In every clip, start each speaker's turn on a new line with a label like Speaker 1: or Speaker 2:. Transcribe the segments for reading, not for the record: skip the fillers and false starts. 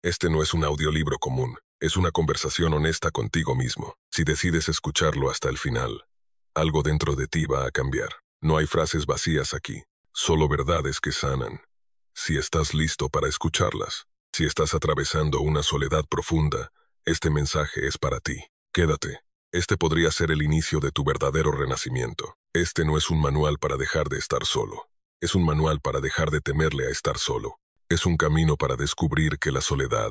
Speaker 1: Este no es un audiolibro común, es una conversación honesta contigo mismo. Si decides escucharlo hasta el final, algo dentro de ti va a cambiar. No hay frases vacías aquí, solo verdades que sanan. Si estás listo para escucharlas, si estás atravesando una soledad profunda, este mensaje es para ti. Quédate. Este podría ser el inicio de tu verdadero renacimiento. Este no es un manual para dejar de estar solo. Es un manual para dejar de temerle a estar solo. Es un camino para descubrir que la soledad,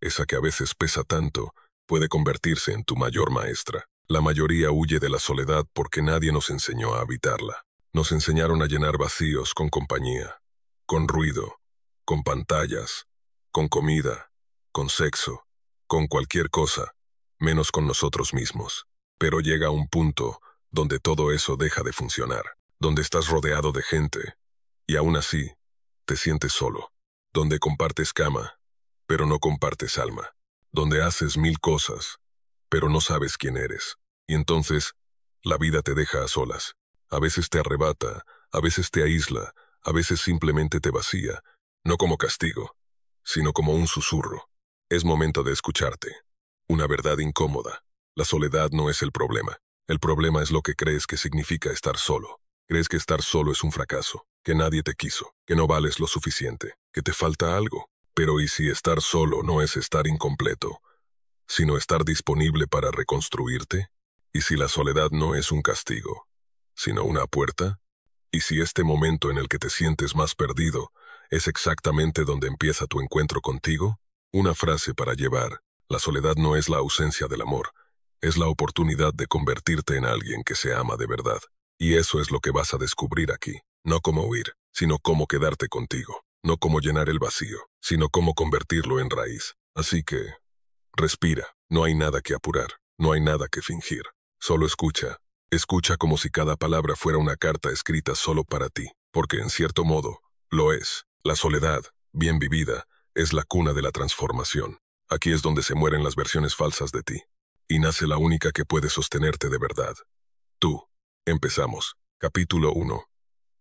Speaker 1: esa que a veces pesa tanto, puede convertirse en tu mayor maestra. La mayoría huye de la soledad porque nadie nos enseñó a habitarla. Nos enseñaron a llenar vacíos con compañía, con ruido, con pantallas, con comida, con sexo, con cualquier cosa, menos con nosotros mismos. Pero llega un punto donde todo eso deja de funcionar, donde estás rodeado de gente, y aún así, te sientes solo, donde compartes cama, pero no compartes alma, donde haces mil cosas, pero no sabes quién eres. Y entonces, la vida te deja a solas. A veces te arrebata, a veces te aísla, a veces simplemente te vacía, no como castigo, sino como un susurro. Es momento de escucharte. Una verdad incómoda. La soledad no es el problema. El problema es lo que crees que significa estar solo. Crees que estar solo es un fracaso, que nadie te quiso, que no vales lo suficiente, que te falta algo. Pero ¿y si estar solo no es estar incompleto, sino estar disponible para reconstruirte? ¿Y si la soledad no es un castigo, sino una puerta? ¿Y si este momento en el que te sientes más perdido es exactamente donde empieza tu encuentro contigo? Una frase para llevar: la soledad no es la ausencia del amor, es la oportunidad de convertirte en alguien que se ama de verdad. Y eso es lo que vas a descubrir aquí, no cómo huir, sino cómo quedarte contigo, no cómo llenar el vacío, sino cómo convertirlo en raíz. Así que, respira, no hay nada que apurar, no hay nada que fingir, solo escucha. Escucha como si cada palabra fuera una carta escrita solo para ti, porque en cierto modo, lo es. La soledad, bien vivida, es la cuna de la transformación. Aquí es donde se mueren las versiones falsas de ti, y nace la única que puede sostenerte de verdad. Tú. Empezamos. Capítulo 1.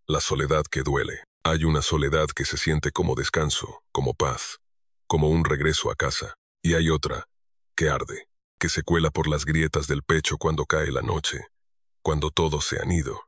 Speaker 1: La soledad que duele. Hay una soledad que se siente como descanso, como paz, como un regreso a casa, y hay otra, que arde, que se cuela por las grietas del pecho cuando cae la noche, cuando todos se han ido,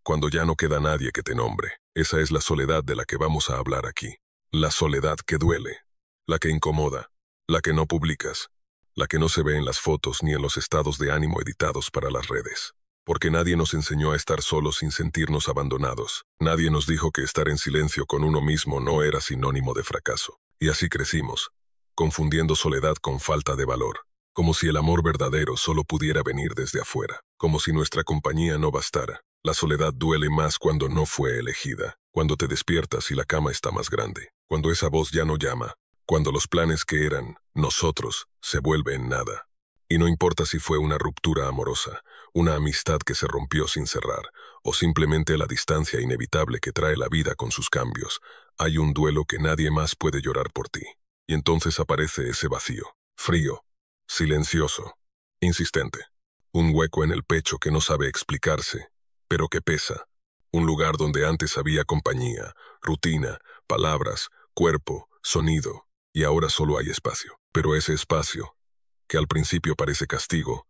Speaker 1: cuando ya no queda nadie que te nombre. Esa es la soledad de la que vamos a hablar aquí. La soledad que duele, la que incomoda, la que no publicas, la que no se ve en las fotos ni en los estados de ánimo editados para las redes. Porque nadie nos enseñó a estar solos sin sentirnos abandonados. Nadie nos dijo que estar en silencio con uno mismo no era sinónimo de fracaso. Y así crecimos, confundiendo soledad con falta de valor, como si el amor verdadero solo pudiera venir desde afuera, como si nuestra compañía no bastara. La soledad duele más cuando no fue elegida, cuando te despiertas y la cama está más grande, cuando esa voz ya no llama, cuando los planes que eran nosotros se vuelven nada. Y no importa si fue una ruptura amorosa, una amistad que se rompió sin cerrar, o simplemente la distancia inevitable que trae la vida con sus cambios, hay un duelo que nadie más puede llorar por ti. Y entonces aparece ese vacío, frío, silencioso, insistente. Un hueco en el pecho que no sabe explicarse, pero que pesa. Un lugar donde antes había compañía, rutina, palabras, cuerpo, sonido, y ahora solo hay espacio. Pero ese espacio, que al principio parece castigo,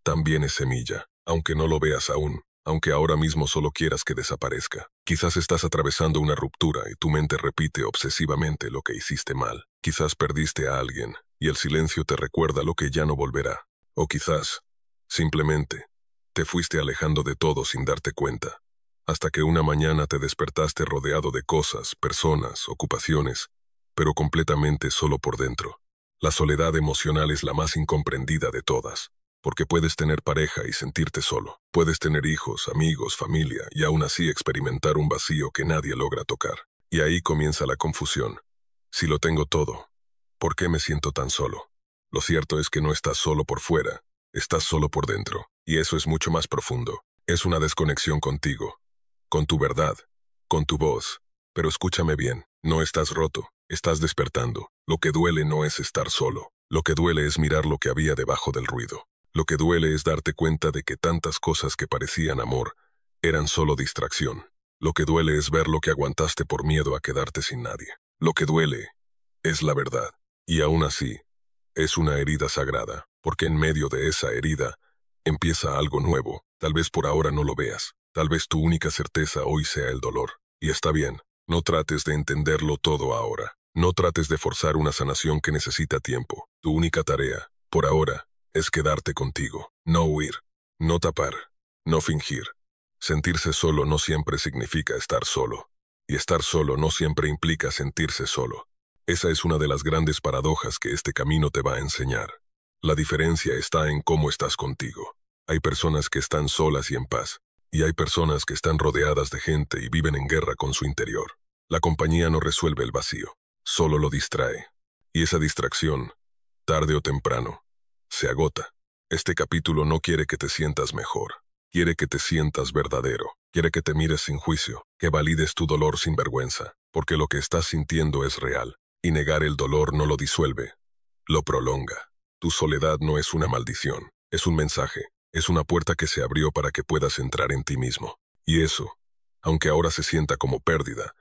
Speaker 1: también es semilla, aunque no lo veas aún, aunque ahora mismo solo quieras que desaparezca. Quizás estás atravesando una ruptura y tu mente repite obsesivamente lo que hiciste mal. Quizás perdiste a alguien y el silencio te recuerda lo que ya no volverá. O quizás, simplemente, te fuiste alejando de todo sin darte cuenta, hasta que una mañana te despertaste rodeado de cosas, personas, ocupaciones, pero completamente solo por dentro. La soledad emocional es la más incomprendida de todas, porque puedes tener pareja y sentirte solo. Puedes tener hijos, amigos, familia, y aún así experimentar un vacío que nadie logra tocar. Y ahí comienza la confusión. Si lo tengo todo, ¿por qué me siento tan solo? Lo cierto es que no estás solo por fuera, estás solo por dentro, y eso es mucho más profundo. Es una desconexión contigo, con tu verdad, con tu voz. Pero escúchame bien, no estás roto, estás despertando. Lo que duele no es estar solo. Lo que duele es mirar lo que había debajo del ruido. Lo que duele es darte cuenta de que tantas cosas que parecían amor eran solo distracción. Lo que duele es ver lo que aguantaste por miedo a quedarte sin nadie. Lo que duele es la verdad. Y aún así, es una herida sagrada, porque en medio de esa herida empieza algo nuevo. Tal vez por ahora no lo veas. Tal vez tu única certeza hoy sea el dolor. Y está bien, no trates de entenderlo todo ahora. No trates de forzar una sanación que necesita tiempo. Tu única tarea, por ahora, es quedarte contigo. No huir, no tapar, no fingir. Sentirse solo no siempre significa estar solo. Y estar solo no siempre implica sentirse solo. Esa es una de las grandes paradojas que este camino te va a enseñar. La diferencia está en cómo estás contigo. Hay personas que están solas y en paz, y hay personas que están rodeadas de gente y viven en guerra con su interior. La compañía no resuelve el vacío, solo lo distrae. Y esa distracción, tarde o temprano, se agota. Este capítulo no quiere que te sientas mejor. Quiere que te sientas verdadero. Quiere que te mires sin juicio, que valides tu dolor sin vergüenza, porque lo que estás sintiendo es real. Y negar el dolor no lo disuelve, lo prolonga. Tu soledad no es una maldición, es un mensaje, es una puerta que se abrió para que puedas entrar en ti mismo. Y eso, aunque ahora se sienta como pérdida,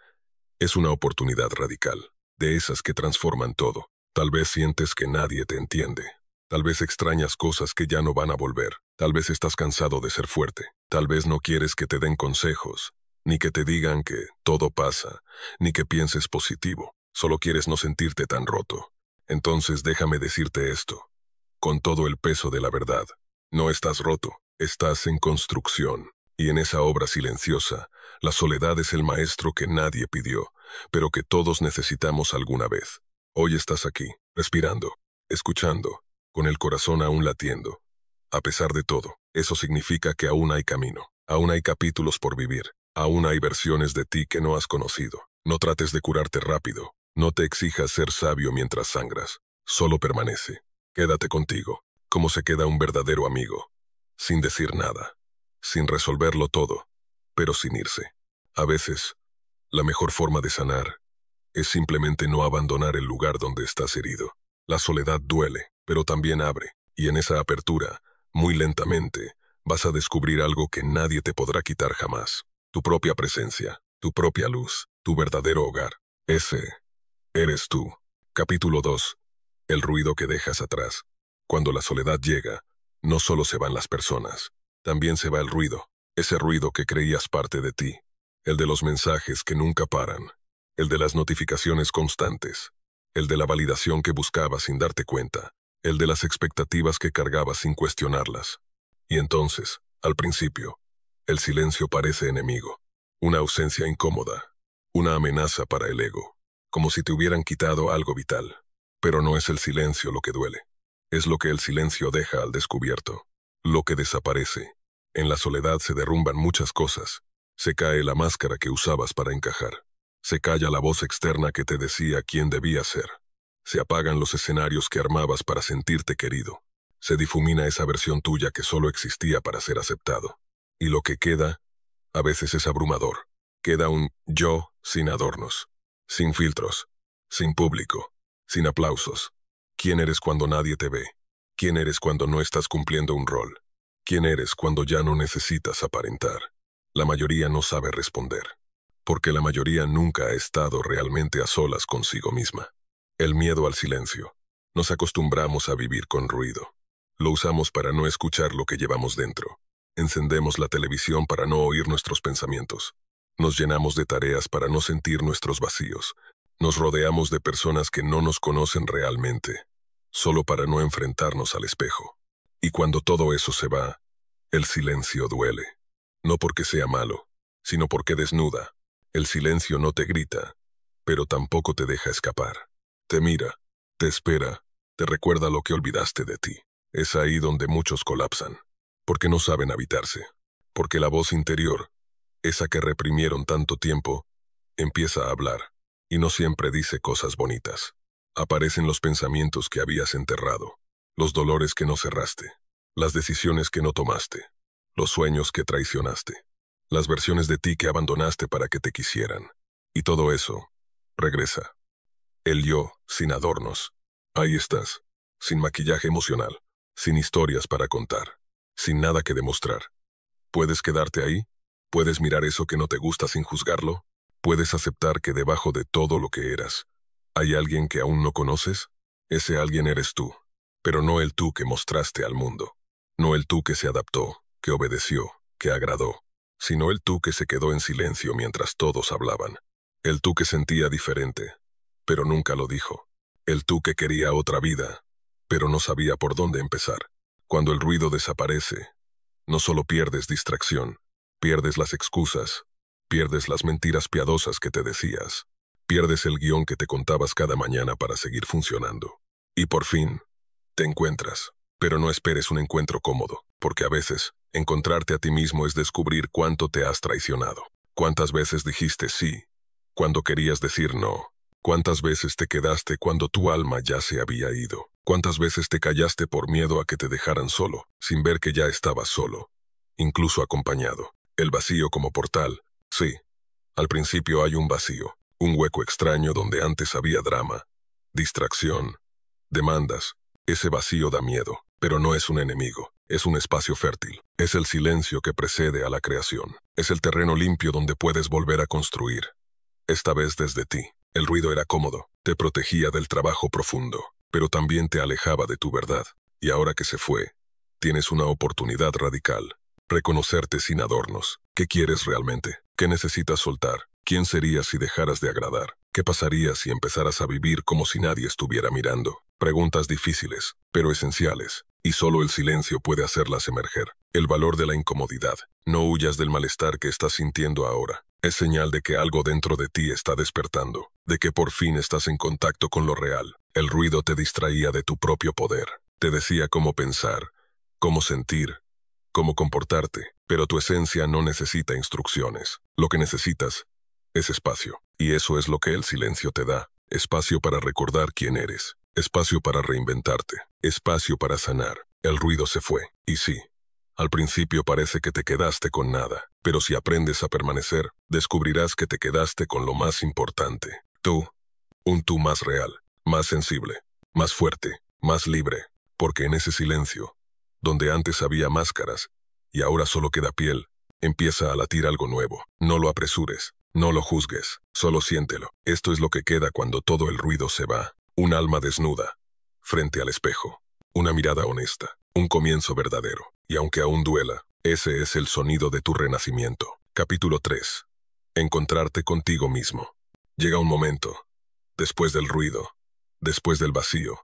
Speaker 1: es una oportunidad radical, de esas que transforman todo. Tal vez sientes que nadie te entiende. Tal vez extrañas cosas que ya no van a volver. Tal vez estás cansado de ser fuerte. Tal vez no quieres que te den consejos, ni que te digan que todo pasa, ni que pienses positivo. Solo quieres no sentirte tan roto. Entonces déjame decirte esto, con todo el peso de la verdad. No estás roto, estás en construcción. Y en esa obra silenciosa, la soledad es el maestro que nadie pidió, pero que todos necesitamos alguna vez. Hoy estás aquí, respirando, escuchando, con el corazón aún latiendo. A pesar de todo, eso significa que aún hay camino, aún hay capítulos por vivir, aún hay versiones de ti que no has conocido. No trates de curarte rápido. No te exijas ser sabio mientras sangras. Solo permanece. Quédate contigo, como se queda un verdadero amigo. Sin decir nada. Sin resolverlo todo, pero sin irse. A veces, la mejor forma de sanar es simplemente no abandonar el lugar donde estás herido. La soledad duele, pero también abre. Y en esa apertura, muy lentamente, vas a descubrir algo que nadie te podrá quitar jamás. Tu propia presencia, tu propia luz, tu verdadero hogar. Ese eres tú. Capítulo 2. El ruido que dejas atrás. Cuando la soledad llega, no solo se van las personas, también se va el ruido, ese ruido que creías parte de ti, el de los mensajes que nunca paran, el de las notificaciones constantes, el de la validación que buscabas sin darte cuenta, el de las expectativas que cargabas sin cuestionarlas. Y entonces, al principio, el silencio parece enemigo, una ausencia incómoda, una amenaza para el ego. Como si te hubieran quitado algo vital. Pero no es el silencio lo que duele. Es lo que el silencio deja al descubierto. Lo que desaparece. En la soledad se derrumban muchas cosas. Se cae la máscara que usabas para encajar. Se calla la voz externa que te decía quién debías ser. Se apagan los escenarios que armabas para sentirte querido. Se difumina esa versión tuya que solo existía para ser aceptado. Y lo que queda, a veces es abrumador. Queda un yo sin adornos. Sin filtros, sin público, sin aplausos. ¿Quién eres cuando nadie te ve? ¿Quién eres cuando no estás cumpliendo un rol? ¿Quién eres cuando ya no necesitas aparentar? La mayoría no sabe responder, porque la mayoría nunca ha estado realmente a solas consigo misma. El miedo al silencio. Nos acostumbramos a vivir con ruido. Lo usamos para no escuchar lo que llevamos dentro. Encendemos la televisión para no oír nuestros pensamientos. Nos llenamos de tareas para no sentir nuestros vacíos. Nos rodeamos de personas que no nos conocen realmente, solo para no enfrentarnos al espejo. Y cuando todo eso se va, el silencio duele. No porque sea malo, sino porque desnuda. El silencio no te grita, pero tampoco te deja escapar. Te mira, te espera, te recuerda lo que olvidaste de ti. Es ahí donde muchos colapsan, porque no saben habitarse, porque la voz interior, esa que reprimieron tanto tiempo, empieza a hablar, y no siempre dice cosas bonitas. Aparecen los pensamientos que habías enterrado, los dolores que no cerraste, las decisiones que no tomaste, los sueños que traicionaste, las versiones de ti que abandonaste para que te quisieran. Y todo eso regresa. El yo, sin adornos. Ahí estás, sin maquillaje emocional, sin historias para contar, sin nada que demostrar. ¿Puedes quedarte ahí? ¿Puedes mirar eso que no te gusta sin juzgarlo? ¿Puedes aceptar que debajo de todo lo que eras, hay alguien que aún no conoces? Ese alguien eres tú, pero no el tú que mostraste al mundo. No el tú que se adaptó, que obedeció, que agradó, sino el tú que se quedó en silencio mientras todos hablaban. El tú que sentía diferente, pero nunca lo dijo. El tú que quería otra vida, pero no sabía por dónde empezar. Cuando el ruido desaparece, no solo pierdes distracción, pierdes las excusas, pierdes las mentiras piadosas que te decías, pierdes el guión que te contabas cada mañana para seguir funcionando. Y por fin, te encuentras. Pero no esperes un encuentro cómodo, porque a veces, encontrarte a ti mismo es descubrir cuánto te has traicionado. Cuántas veces dijiste sí, cuando querías decir no. Cuántas veces te quedaste cuando tu alma ya se había ido. Cuántas veces te callaste por miedo a que te dejaran solo, sin ver que ya estabas solo, incluso acompañado. El vacío como portal, sí. Al principio hay un vacío, un hueco extraño donde antes había drama, distracción, demandas. Ese vacío da miedo, pero no es un enemigo, es un espacio fértil. Es el silencio que precede a la creación. Es el terreno limpio donde puedes volver a construir. Esta vez desde ti. El ruido era cómodo, te protegía del trabajo profundo, pero también te alejaba de tu verdad. Y ahora que se fue, tienes una oportunidad radical. Reconocerte sin adornos. ¿Qué quieres realmente? ¿Qué necesitas soltar? ¿Quién serías si dejaras de agradar? ¿Qué pasaría si empezaras a vivir como si nadie estuviera mirando? Preguntas difíciles, pero esenciales, y solo el silencio puede hacerlas emerger. El valor de la incomodidad. No huyas del malestar que estás sintiendo ahora. Es señal de que algo dentro de ti está despertando, de que por fin estás en contacto con lo real. El ruido te distraía de tu propio poder. Te decía cómo pensar, cómo sentir, cómo comportarte, pero tu esencia no necesita instrucciones. Lo que necesitas es espacio, y eso es lo que el silencio te da. Espacio para recordar quién eres, espacio para reinventarte, espacio para sanar. El ruido se fue, y sí, al principio parece que te quedaste con nada, pero si aprendes a permanecer, descubrirás que te quedaste con lo más importante. Tú, un tú más real, más sensible, más fuerte, más libre, porque en ese silencio, donde antes había máscaras, y ahora solo queda piel, empieza a latir algo nuevo. No lo apresures, no lo juzgues, solo siéntelo. Esto es lo que queda cuando todo el ruido se va. Un alma desnuda, frente al espejo, una mirada honesta, un comienzo verdadero. Y aunque aún duela, ese es el sonido de tu renacimiento. Capítulo 3. Encontrarte contigo mismo. Llega un momento, después del ruido, después del vacío,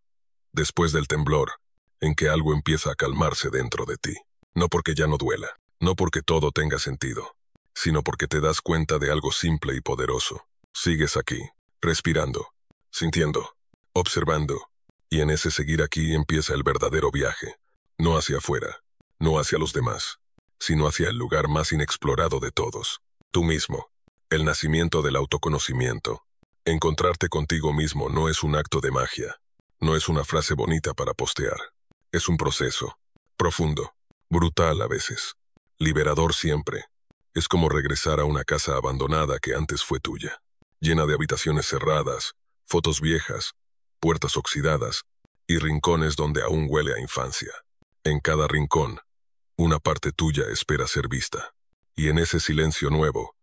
Speaker 1: después del temblor, en que algo empieza a calmarse dentro de ti. No porque ya no duela, no porque todo tenga sentido, sino porque te das cuenta de algo simple y poderoso. Sigues aquí, respirando, sintiendo, observando, y en ese seguir aquí empieza el verdadero viaje. No hacia afuera, no hacia los demás, sino hacia el lugar más inexplorado de todos, tú mismo. El nacimiento del autoconocimiento. Encontrarte contigo mismo no es un acto de magia, no es una frase bonita para postear. Es un proceso, profundo, brutal a veces, liberador siempre. Es como regresar a una casa abandonada que antes fue tuya, llena de habitaciones cerradas, fotos viejas, puertas oxidadas y rincones donde aún huele a infancia. En cada rincón, una parte tuya espera ser vista. Y en ese silencio nuevo,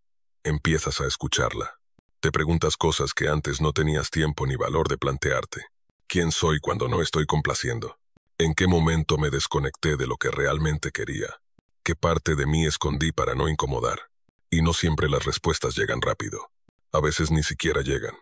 Speaker 1: empiezas a escucharla. Te preguntas cosas que antes no tenías tiempo ni valor de plantearte. ¿Quién soy cuando no estoy complaciendo? ¿En qué momento me desconecté de lo que realmente quería? ¿Qué parte de mí escondí para no incomodar? Y no siempre las respuestas llegan rápido. A veces ni siquiera llegan.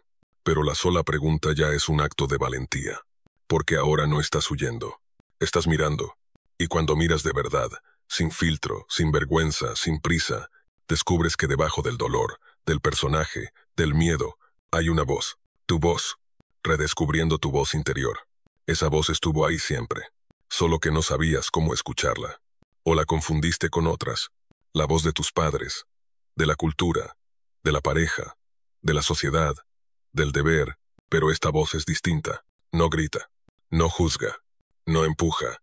Speaker 1: Pero la sola pregunta ya es un acto de valentía. Porque ahora no estás huyendo. Estás mirando. Y cuando miras de verdad, sin filtro, sin vergüenza, sin prisa, descubres que debajo del dolor, del personaje, del miedo, hay una voz. Tu voz. Redescubriendo tu voz interior. Esa voz estuvo ahí siempre. Solo que no sabías cómo escucharla. O la confundiste con otras. La voz de tus padres, de la cultura, de la pareja, de la sociedad, del deber, pero esta voz es distinta. No grita, no juzga, no empuja,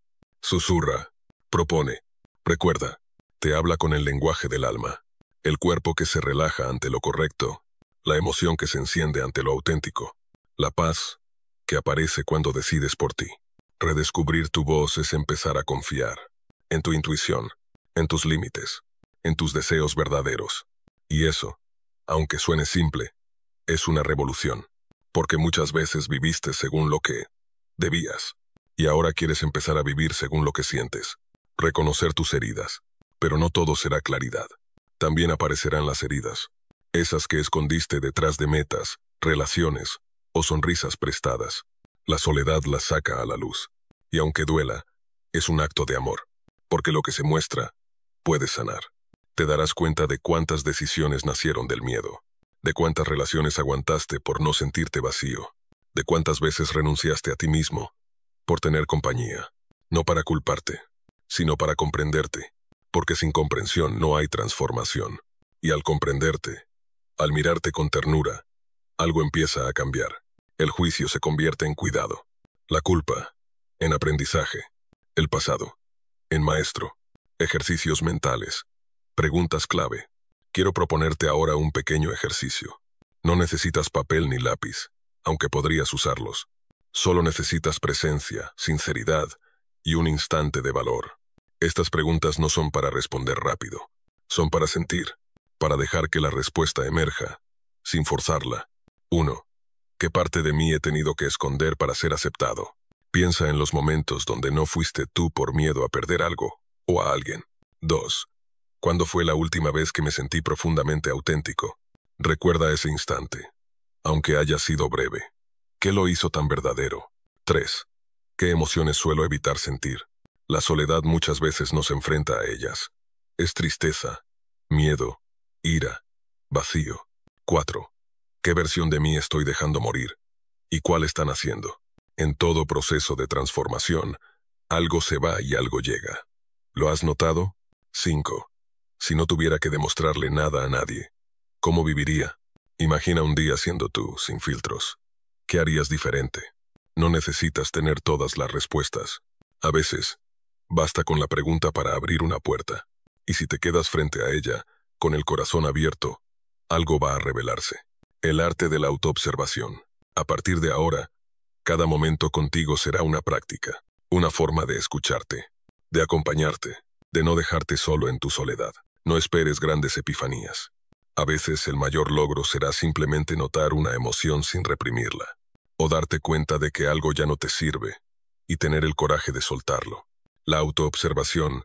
Speaker 1: susurra, propone, recuerda, te habla con el lenguaje del alma, el cuerpo que se relaja ante lo correcto, la emoción que se enciende ante lo auténtico, la paz que aparece cuando decides por ti. Redescubrir tu voz es empezar a confiar en tu intuición, en tus límites, en tus deseos verdaderos. Y eso, aunque suene simple, es una revolución, porque muchas veces viviste según lo que Debías. Y ahora quieres empezar a vivir según lo que sientes. Reconocer tus heridas. Pero no todo será claridad. También aparecerán las heridas. Esas que escondiste detrás de metas, relaciones o sonrisas prestadas. La soledad las saca a la luz. Y aunque duela, es un acto de amor. Porque lo que se muestra, puede sanar. Te darás cuenta de cuántas decisiones nacieron del miedo. De cuántas relaciones aguantaste por no sentirte vacío. De cuántas veces renunciaste a ti mismo por tener compañía. No para culparte, sino para comprenderte. Porque sin comprensión no hay transformación. Y al comprenderte, al mirarte con ternura, algo empieza a cambiar. El juicio se convierte en cuidado. La culpa, en aprendizaje. El pasado, en maestro. Ejercicios mentales. Preguntas clave. Quiero proponerte ahora un pequeño ejercicio. No necesitas papel ni lápiz, aunque podrías usarlos. Solo necesitas presencia, sinceridad y un instante de valor. Estas preguntas no son para responder rápido. Son para sentir, para dejar que la respuesta emerja, sin forzarla. 1. ¿Qué parte de mí he tenido que esconder para ser aceptado? Piensa en los momentos donde no fuiste tú por miedo a perder algo o a alguien. 2. ¿Cuándo fue la última vez que me sentí profundamente auténtico? Recuerda ese instante, aunque haya sido breve. ¿Qué lo hizo tan verdadero? 3. ¿Qué emociones suelo evitar sentir? La soledad muchas veces nos enfrenta a ellas. Es tristeza, miedo, ira, vacío. 4. ¿Qué versión de mí estoy dejando morir? ¿Y cuál están haciendo? En todo proceso de transformación, algo se va y algo llega. ¿Lo has notado? 5. Si no tuviera que demostrarle nada a nadie, ¿cómo viviría? Imagina un día siendo tú, sin filtros. ¿Qué harías diferente? No necesitas tener todas las respuestas. A veces, basta con la pregunta para abrir una puerta. Y si te quedas frente a ella, con el corazón abierto, algo va a revelarse. El arte de la autoobservación. A partir de ahora, cada momento contigo será una práctica, una forma de escucharte, de acompañarte, de no dejarte solo en tu soledad. No esperes grandes epifanías. A veces el mayor logro será simplemente notar una emoción sin reprimirla, o darte cuenta de que algo ya no te sirve, y tener el coraje de soltarlo. La autoobservación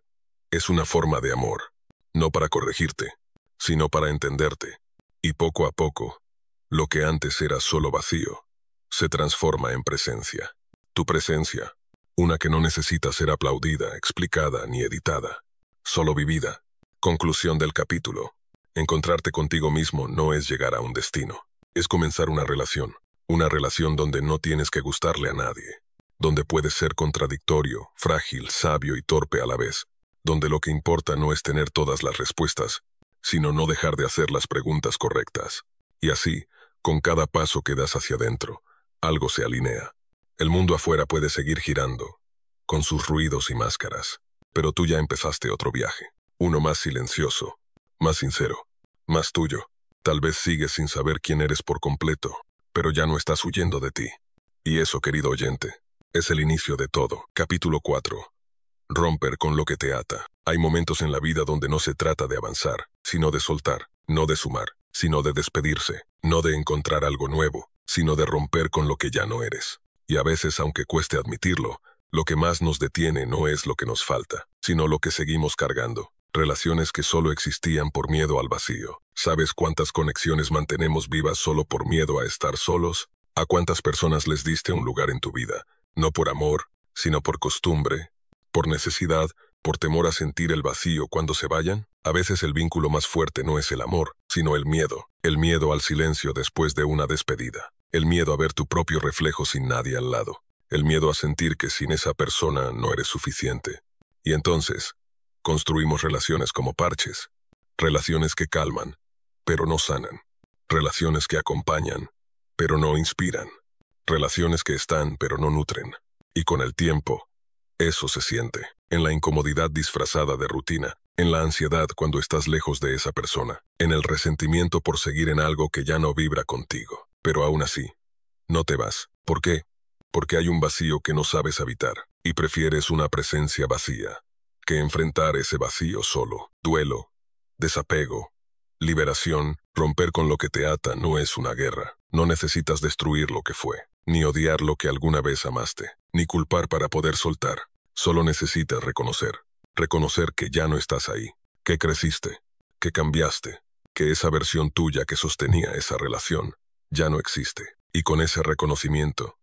Speaker 1: es una forma de amor, no para corregirte, sino para entenderte, y poco a poco, lo que antes era solo vacío, se transforma en presencia. Tu presencia, una que no necesita ser aplaudida, explicada ni editada, solo vivida. Conclusión del capítulo. Encontrarte contigo mismo no es llegar a un destino, es comenzar una relación donde no tienes que gustarle a nadie, donde puedes ser contradictorio, frágil, sabio y torpe a la vez, donde lo que importa no es tener todas las respuestas, sino no dejar de hacer las preguntas correctas. Y así, con cada paso que das hacia adentro, algo se alinea. El mundo afuera puede seguir girando, con sus ruidos y máscaras, pero tú ya empezaste otro viaje, uno más silencioso, más sincero, más tuyo. Tal vez sigues sin saber quién eres por completo, pero ya no estás huyendo de ti. Y eso, querido oyente, es el inicio de todo. Capítulo 4. Romper con lo que te ata. Hay momentos en la vida donde no se trata de avanzar, sino de soltar, no de sumar, sino de despedirse, no de encontrar algo nuevo, sino de romper con lo que ya no eres. Y a veces, aunque cueste admitirlo, lo que más nos detiene no es lo que nos falta, sino lo que seguimos cargando. Relaciones que solo existían por miedo al vacío. ¿Sabes cuántas conexiones mantenemos vivas solo por miedo a estar solos? ¿A cuántas personas les diste un lugar en tu vida? No por amor, sino por costumbre, por necesidad, por temor a sentir el vacío cuando se vayan. A veces el vínculo más fuerte no es el amor, sino el miedo al silencio después de una despedida, el miedo a ver tu propio reflejo sin nadie al lado, el miedo a sentir que sin esa persona no eres suficiente. Y entonces, construimos relaciones como parches, relaciones que calman, pero no sanan, relaciones que acompañan, pero no inspiran, relaciones que están, pero no nutren. Y con el tiempo, eso se siente, en la incomodidad disfrazada de rutina, en la ansiedad cuando estás lejos de esa persona, en el resentimiento por seguir en algo que ya no vibra contigo. Pero aún así, no te vas. ¿Por qué? Porque hay un vacío que no sabes habitar, y prefieres una presencia vacía que enfrentar ese vacío solo. Duelo, desapego, liberación, romper con lo que te ata no es una guerra. No necesitas destruir lo que fue, ni odiar lo que alguna vez amaste. ni culpar para poder soltar. Solo necesitas reconocer. Reconocer que ya no estás ahí, que creciste, que cambiaste, que esa versión tuya que sostenía esa relación ya no existe. Y con ese reconocimiento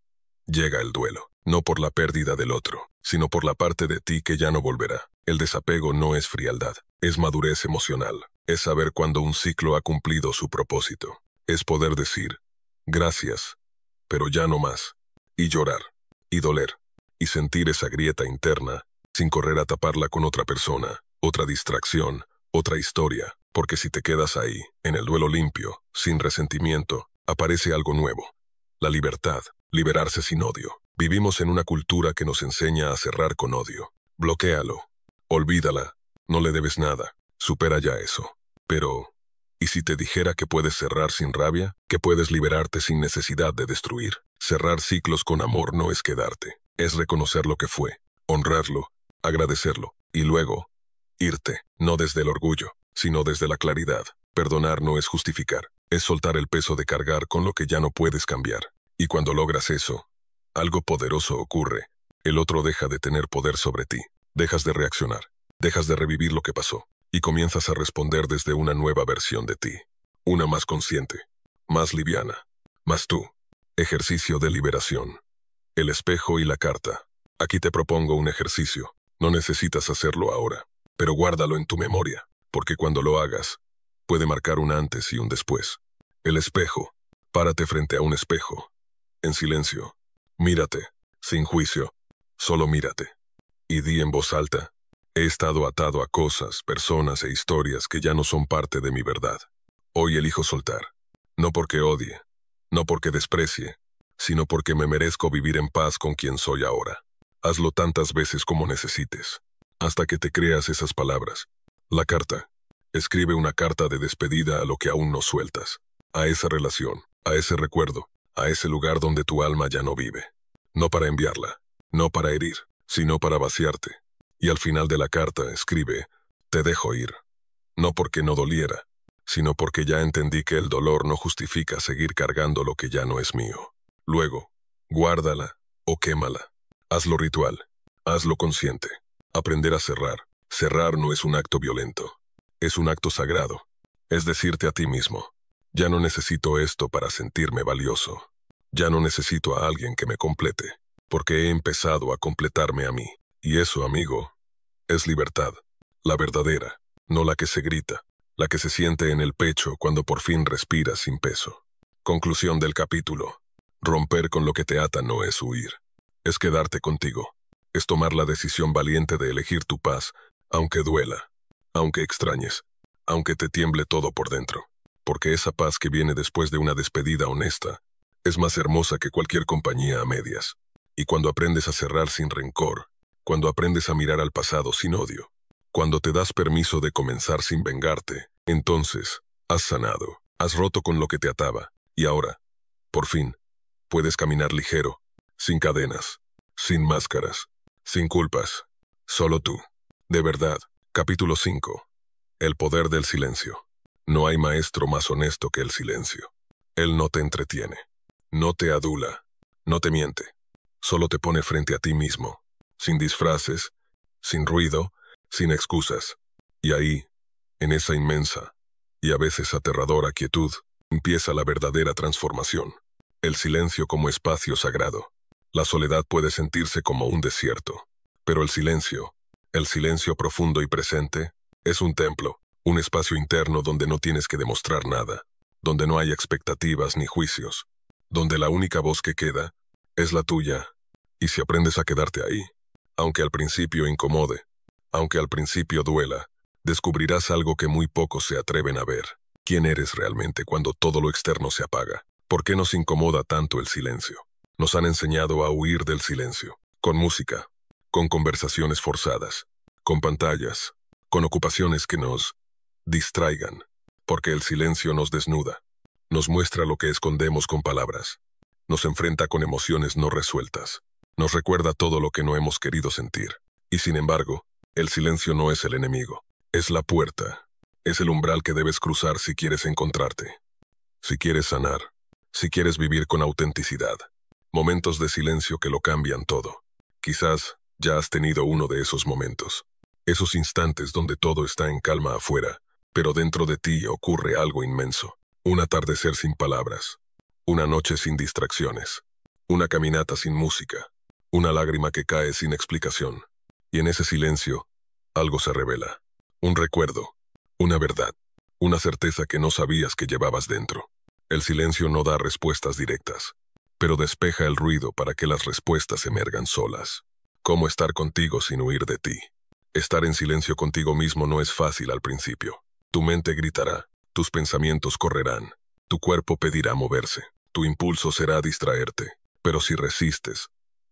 Speaker 1: llega el duelo, no por la pérdida del otro, sino por la parte de ti que ya no volverá. El desapego no es frialdad, es madurez emocional, es saber cuando un ciclo ha cumplido su propósito, es poder decir, gracias, pero ya no más, y llorar, y doler, y sentir esa grieta interna, sin correr a taparla con otra persona, otra distracción, otra historia, porque si te quedas ahí, en el duelo limpio, sin resentimiento, aparece algo nuevo. La libertad, liberarse sin odio. Vivimos en una cultura que nos enseña a cerrar con odio. Bloquéalo, olvídala, no le debes nada, supera ya eso. Pero, ¿y si te dijera que puedes cerrar sin rabia? Que puedes liberarte sin necesidad de destruir. Cerrar ciclos con amor no es quedarte, es reconocer lo que fue, honrarlo, agradecerlo, y luego, irte, no desde el orgullo, sino desde la claridad. Perdonar no es justificar, es soltar el peso de cargar con lo que ya no puedes cambiar. Y cuando logras eso, algo poderoso ocurre. El otro deja de tener poder sobre ti, dejas de reaccionar, dejas de revivir lo que pasó, y comienzas a responder desde una nueva versión de ti. Una más consciente, más liviana, más tú. Ejercicio de liberación. El espejo y la carta. Aquí te propongo un ejercicio. No necesitas hacerlo ahora, pero guárdalo en tu memoria, porque cuando lo hagas, puede marcar un antes y un después. El espejo. Párate frente a un espejo. En silencio. Mírate, sin juicio. Solo mírate. Y di en voz alta, he estado atado a cosas, personas e historias que ya no son parte de mi verdad. Hoy elijo soltar. No porque odie, no porque desprecie, sino porque me merezco vivir en paz con quien soy ahora. Hazlo tantas veces como necesites, hasta que te creas esas palabras. La carta. Escribe una carta de despedida a lo que aún no sueltas, a esa relación, a ese recuerdo, a ese lugar donde tu alma ya no vive. No para enviarla, no para herir, sino para vaciarte. Y al final de la carta escribe, te dejo ir. No porque no doliera, sino porque ya entendí que el dolor no justifica seguir cargando lo que ya no es mío. Luego, guárdala o quémala. Hazlo ritual, hazlo consciente. Aprender a cerrar. Cerrar no es un acto violento, es un acto sagrado. Es decirte a ti mismo, ya no necesito esto para sentirme valioso. Ya no necesito a alguien que me complete, porque he empezado a completarme a mí. Y eso, amigo, es libertad. La verdadera, no la que se grita, la que se siente en el pecho cuando por fin respiras sin peso. Conclusión del capítulo. Romper con lo que te ata no es huir, es quedarte contigo. Es tomar la decisión valiente de elegir tu paz, aunque duela, aunque extrañes, aunque te tiemble todo por dentro. Porque esa paz que viene después de una despedida honesta es más hermosa que cualquier compañía a medias. Y cuando aprendes a cerrar sin rencor, cuando aprendes a mirar al pasado sin odio, cuando te das permiso de comenzar sin vengarte, entonces has sanado, has roto con lo que te ataba, y ahora, por fin, puedes caminar ligero, sin cadenas, sin máscaras, sin culpas, solo tú. De verdad. Capítulo 5. El poder del silencio. No hay maestro más honesto que el silencio. Él no te entretiene, no te adula, no te miente, solo te pone frente a ti mismo, sin disfraces, sin ruido, sin excusas. Y ahí, en esa inmensa y a veces aterradora quietud, empieza la verdadera transformación. El silencio como espacio sagrado. La soledad puede sentirse como un desierto, pero el silencio profundo y presente, es un templo, un espacio interno donde no tienes que demostrar nada, donde no hay expectativas ni juicios, donde la única voz que queda es la tuya. Y si aprendes a quedarte ahí, aunque al principio incomode, aunque al principio duela, descubrirás algo que muy pocos se atreven a ver. ¿Quién eres realmente cuando todo lo externo se apaga? ¿Por qué nos incomoda tanto el silencio? Nos han enseñado a huir del silencio, con música, con conversaciones forzadas, con pantallas, con ocupaciones que nos distraigan, porque el silencio nos desnuda, nos muestra lo que escondemos con palabras, nos enfrenta con emociones no resueltas, nos recuerda todo lo que no hemos querido sentir. Y sin embargo, el silencio no es el enemigo, es la puerta, es el umbral que debes cruzar si quieres encontrarte, si quieres sanar, si quieres vivir con autenticidad. Momentos de silencio que lo cambian todo. Quizás ya has tenido uno de esos momentos. Esos instantes donde todo está en calma afuera, pero dentro de ti ocurre algo inmenso. Un atardecer sin palabras. Una noche sin distracciones. Una caminata sin música. Una lágrima que cae sin explicación. Y en ese silencio, algo se revela. Un recuerdo. Una verdad. Una certeza que no sabías que llevabas dentro. El silencio no da respuestas directas, pero despeja el ruido para que las respuestas emergan solas. ¿Cómo estar contigo sin huir de ti? Estar en silencio contigo mismo no es fácil al principio. Tu mente gritará, tus pensamientos correrán, tu cuerpo pedirá moverse, tu impulso será distraerte. Pero si resistes,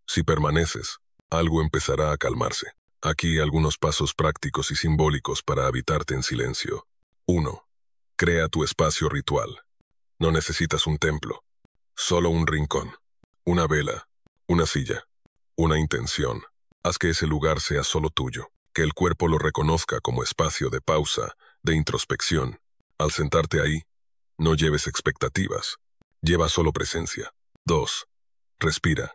Speaker 1: si permaneces, algo empezará a calmarse. Aquí algunos pasos prácticos y simbólicos para habitarte en silencio. 1. Crea tu espacio ritual. No necesitas un templo, solo un rincón, una vela, una silla, una intención. Haz que ese lugar sea solo tuyo, que el cuerpo lo reconozca como espacio de pausa, de introspección. Al sentarte ahí, no lleves expectativas, lleva solo presencia. 2. Respira.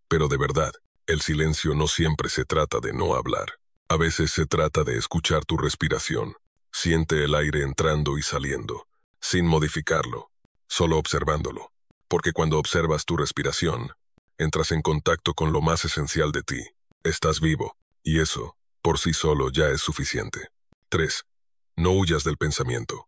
Speaker 1: Pero de verdad, el silencio no siempre se trata de no hablar. A veces se trata de escuchar tu respiración. Siente el aire entrando y saliendo, sin modificarlo, solo observándolo. Porque cuando observas tu respiración, entras en contacto con lo más esencial de ti. Estás vivo, y eso, por sí solo, ya es suficiente. 3. No huyas del pensamiento.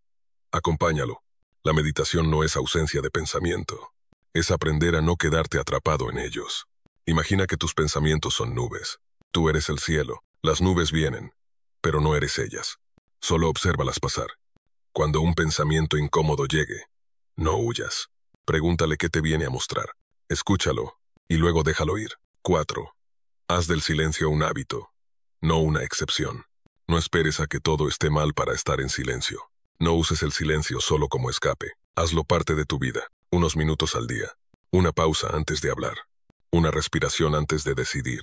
Speaker 1: Acompáñalo. La meditación no es ausencia de pensamiento. Es aprender a no quedarte atrapado en ellos. Imagina que tus pensamientos son nubes. Tú eres el cielo. Las nubes vienen, pero no eres ellas. Solo obsérvalas pasar. Cuando un pensamiento incómodo llegue, no huyas. Pregúntale qué te viene a mostrar. Escúchalo, y luego déjalo ir. 4. Haz del silencio un hábito, no una excepción. No esperes a que todo esté mal para estar en silencio. No uses el silencio solo como escape. Hazlo parte de tu vida. Unos minutos al día. Una pausa antes de hablar. Una respiración antes de decidir.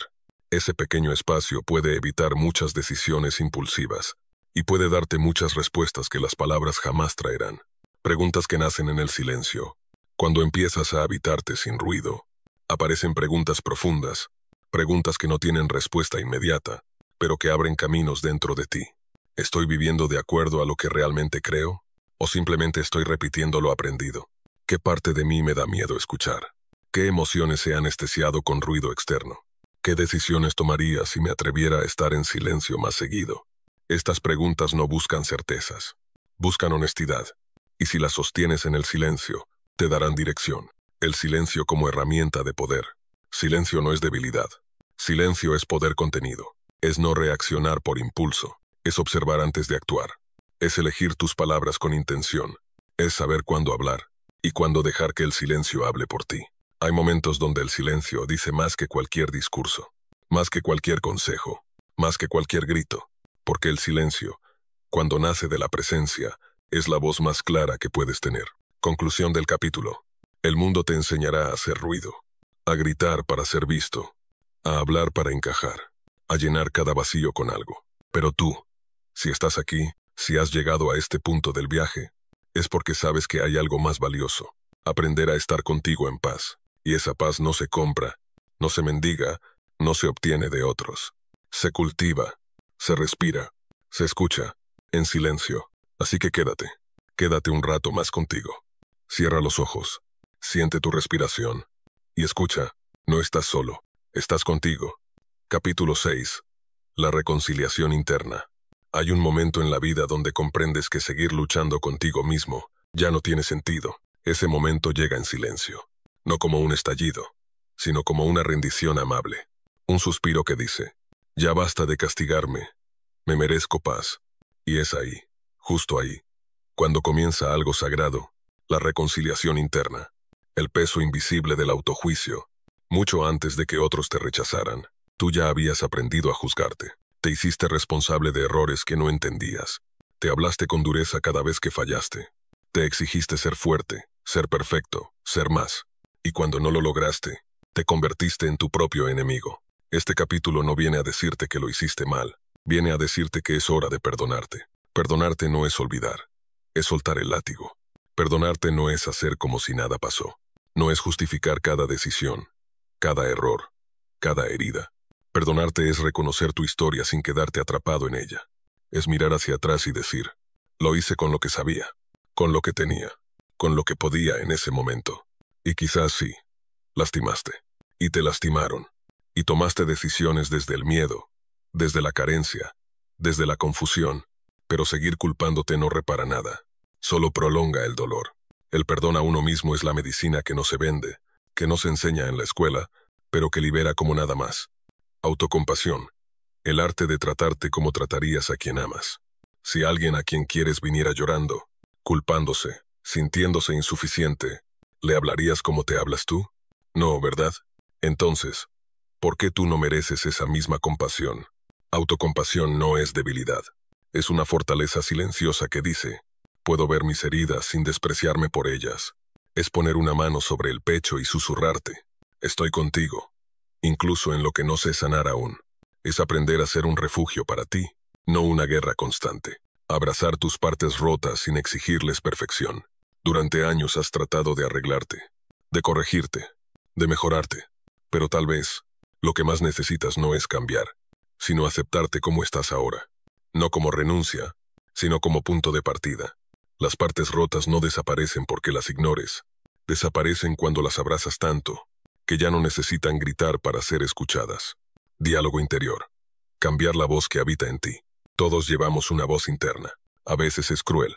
Speaker 1: Ese pequeño espacio puede evitar muchas decisiones impulsivas y puede darte muchas respuestas que las palabras jamás traerán. Preguntas que nacen en el silencio. Cuando empiezas a habitarte sin ruido, aparecen preguntas profundas, preguntas que no tienen respuesta inmediata, pero que abren caminos dentro de ti. ¿Estoy viviendo de acuerdo a lo que realmente creo? ¿O simplemente estoy repitiendo lo aprendido? ¿Qué parte de mí me da miedo escuchar? ¿Qué emociones he anestesiado con ruido externo? ¿Qué decisiones tomaría si me atreviera a estar en silencio más seguido? Estas preguntas no buscan certezas, buscan honestidad, y si las sostienes en el silencio, te darán dirección. El silencio como herramienta de poder. Silencio no es debilidad. Silencio es poder contenido. Es no reaccionar por impulso. Es observar antes de actuar. Es elegir tus palabras con intención. Es saber cuándo hablar y cuándo dejar que el silencio hable por ti. Hay momentos donde el silencio dice más que cualquier discurso, más que cualquier consejo, más que cualquier grito, porque el silencio, cuando nace de la presencia, es la voz más clara que puedes tener. Conclusión del capítulo. El mundo te enseñará a hacer ruido, a gritar para ser visto, a hablar para encajar, a llenar cada vacío con algo. Pero tú, si estás aquí, si has llegado a este punto del viaje, es porque sabes que hay algo más valioso. Aprender a estar contigo en paz. Y esa paz no se compra, no se mendiga, no se obtiene de otros. Se cultiva, se respira, se escucha, en silencio. Así que quédate un rato más contigo. Cierra los ojos, siente tu respiración y escucha, no estás solo, estás contigo. Capítulo 6. La reconciliación interna. Hay un momento en la vida donde comprendes que seguir luchando contigo mismo ya no tiene sentido. Ese momento llega en silencio. No como un estallido, sino como una rendición amable. Un suspiro que dice, ya basta de castigarme, me merezco paz. Y es ahí, justo ahí, cuando comienza algo sagrado, la reconciliación interna, el peso invisible del autojuicio. Mucho antes de que otros te rechazaran, tú ya habías aprendido a juzgarte. Te hiciste responsable de errores que no entendías. Te hablaste con dureza cada vez que fallaste. Te exigiste ser fuerte, ser perfecto, ser más. Y cuando no lo lograste, te convertiste en tu propio enemigo. Este capítulo no viene a decirte que lo hiciste mal, viene a decirte que es hora de perdonarte. Perdonarte no es olvidar, es soltar el látigo. Perdonarte no es hacer como si nada pasó. No es justificar cada decisión, cada error, cada herida. Perdonarte es reconocer tu historia sin quedarte atrapado en ella. Es mirar hacia atrás y decir, lo hice con lo que sabía, con lo que tenía, con lo que podía en ese momento. Y quizás sí, lastimaste, y te lastimaron, y tomaste decisiones desde el miedo, desde la carencia, desde la confusión, pero seguir culpándote no repara nada, solo prolonga el dolor. El perdón a uno mismo es la medicina que no se vende, que no se enseña en la escuela, pero que libera como nada más. Autocompasión, el arte de tratarte como tratarías a quien amas. Si alguien a quien quieres viniera llorando, culpándose, sintiéndose insuficiente, ¿le hablarías como te hablas tú? No, ¿verdad? Entonces, ¿por qué tú no mereces esa misma compasión? Autocompasión no es debilidad. Es una fortaleza silenciosa que dice, puedo ver mis heridas sin despreciarme por ellas. Es poner una mano sobre el pecho y susurrarte, estoy contigo, incluso en lo que no sé sanar aún. Es aprender a ser un refugio para ti, no una guerra constante. Abrazar tus partes rotas sin exigirles perfección. Durante años has tratado de arreglarte, de corregirte, de mejorarte, pero tal vez lo que más necesitas no es cambiar, sino aceptarte como estás ahora. No como renuncia, sino como punto de partida. Las partes rotas no desaparecen porque las ignores. Desaparecen cuando las abrazas tanto, que ya no necesitan gritar para ser escuchadas. Diálogo interior. Cambiar la voz que habita en ti. Todos llevamos una voz interna. A veces es cruel.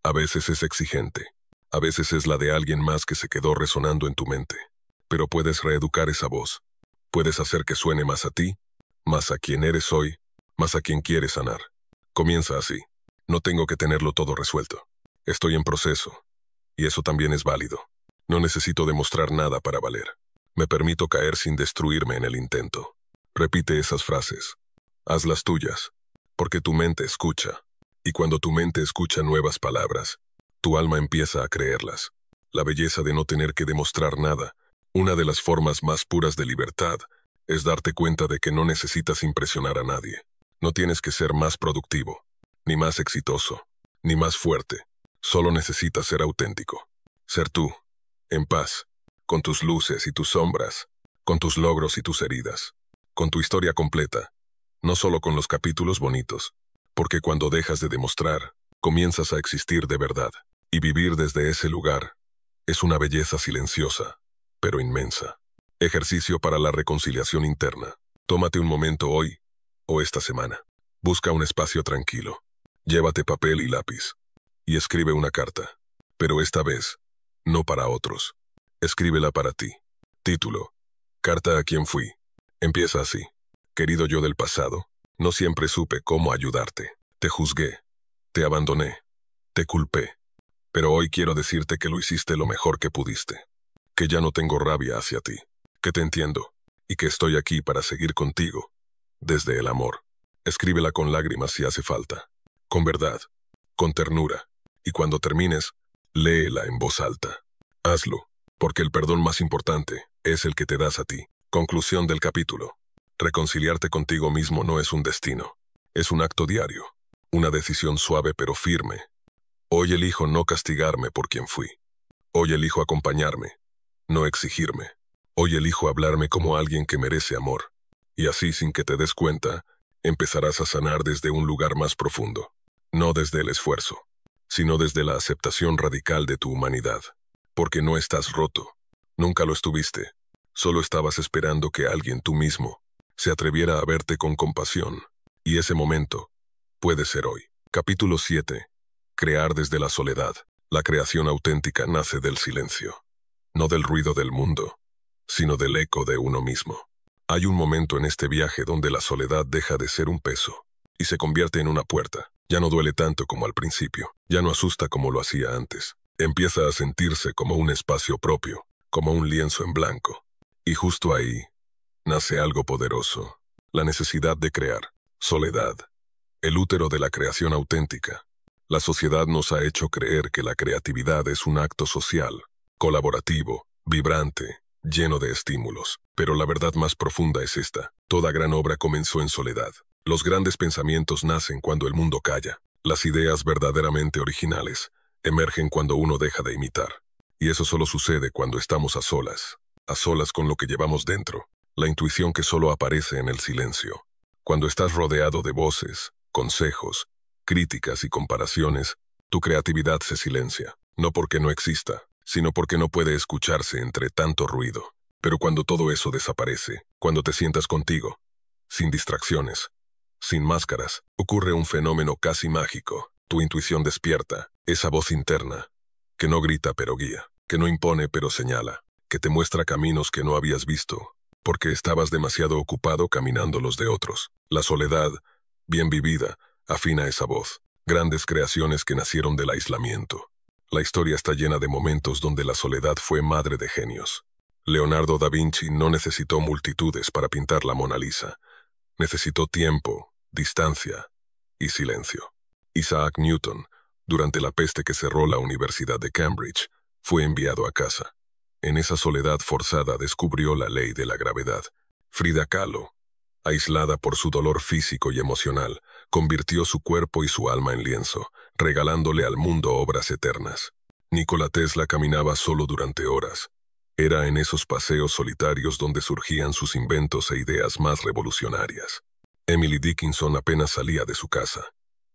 Speaker 1: A veces es exigente. A veces es la de alguien más que se quedó resonando en tu mente. Pero puedes reeducar esa voz. Puedes hacer que suene más a ti, más a quien eres hoy, más a quien quieres sanar. Comienza así. No tengo que tenerlo todo resuelto. Estoy en proceso. Y eso también es válido. No necesito demostrar nada para valer. Me permito caer sin destruirme en el intento. Repite esas frases. Hazlas tuyas. Porque tu mente escucha. Y cuando tu mente escucha nuevas palabras, tu alma empieza a creerlas. La belleza de no tener que demostrar nada. Una de las formas más puras de libertad es darte cuenta de que no necesitas impresionar a nadie. No tienes que ser más productivo, ni más exitoso, ni más fuerte. Solo necesitas ser auténtico. Ser tú, en paz, con tus luces y tus sombras, con tus logros y tus heridas, con tu historia completa, no solo con los capítulos bonitos, porque cuando dejas de demostrar, comienzas a existir de verdad, y vivir desde ese lugar es una belleza silenciosa, pero inmensa. Ejercicio para la reconciliación interna. Tómate un momento hoy, o esta semana. Busca un espacio tranquilo. Llévate papel y lápiz. Y escribe una carta. Pero esta vez, no para otros. Escríbela para ti. Título. Carta a quien fui. Empieza así. Querido yo del pasado, no siempre supe cómo ayudarte. Te juzgué. Te abandoné. Te culpé. Pero hoy quiero decirte que lo hiciste lo mejor que pudiste. Que ya no tengo rabia hacia ti. Que te entiendo. Y que estoy aquí para seguir contigo. Desde el amor. Escríbela con lágrimas si hace falta. Con verdad. Con ternura. Y cuando termines, léela en voz alta. Hazlo, porque el perdón más importante es el que te das a ti. Conclusión del capítulo. Reconciliarte contigo mismo no es un destino. Es un acto diario. Una decisión suave pero firme. Hoy elijo no castigarme por quien fui. Hoy elijo acompañarme, no exigirme. Hoy elijo hablarme como alguien que merece amor. Y así, sin que te des cuenta, empezarás a sanar desde un lugar más profundo. No desde el esfuerzo, sino desde la aceptación radical de tu humanidad. Porque no estás roto. Nunca lo estuviste. Solo estabas esperando que alguien, tú mismo, se atreviera a verte con compasión. Y ese momento puede ser hoy. Capítulo 7. Crear desde la soledad. La creación auténtica nace del silencio. No del ruido del mundo, sino del eco de uno mismo. Hay un momento en este viaje donde la soledad deja de ser un peso y se convierte en una puerta. Ya no duele tanto como al principio, ya no asusta como lo hacía antes. Empieza a sentirse como un espacio propio, como un lienzo en blanco. Y justo ahí nace algo poderoso, la necesidad de crear. Soledad, el útero de la creación auténtica. La sociedad nos ha hecho creer que la creatividad es un acto social, colaborativo, vibrante, lleno de estímulos. Pero la verdad más profunda es esta. Toda gran obra comenzó en soledad. Los grandes pensamientos nacen cuando el mundo calla. Las ideas verdaderamente originales emergen cuando uno deja de imitar. Y eso solo sucede cuando estamos a solas. a solas con lo que llevamos dentro, la intuición que solo aparece en el silencio. Cuando estás rodeado de voces, consejos, críticas y comparaciones, tu creatividad se silencia, no porque no exista, sino porque no puede escucharse entre tanto ruido. Pero cuando todo eso desaparece, cuando te sientas contigo, sin distracciones, sin máscaras, ocurre un fenómeno casi mágico. Tu intuición despierta, esa voz interna, que no grita pero guía, que no impone pero señala, que te muestra caminos que no habías visto, porque estabas demasiado ocupado caminando los de otros. La soledad, bien vivida, afina esa voz. Grandes creaciones que nacieron del aislamiento. La historia está llena de momentos donde la soledad fue madre de genios. Leonardo da Vinci no necesitó multitudes para pintar la Mona Lisa. Necesitó tiempo, distancia y silencio. Isaac Newton, durante la peste que cerró la Universidad de Cambridge, fue enviado a casa. En esa soledad forzada descubrió la ley de la gravedad. Frida Kahlo, aislada por su dolor físico y emocional, convirtió su cuerpo y su alma en lienzo, regalándole al mundo obras eternas. Nikola Tesla caminaba solo durante horas. Era en esos paseos solitarios donde surgían sus inventos e ideas más revolucionarias. Emily Dickinson apenas salía de su casa,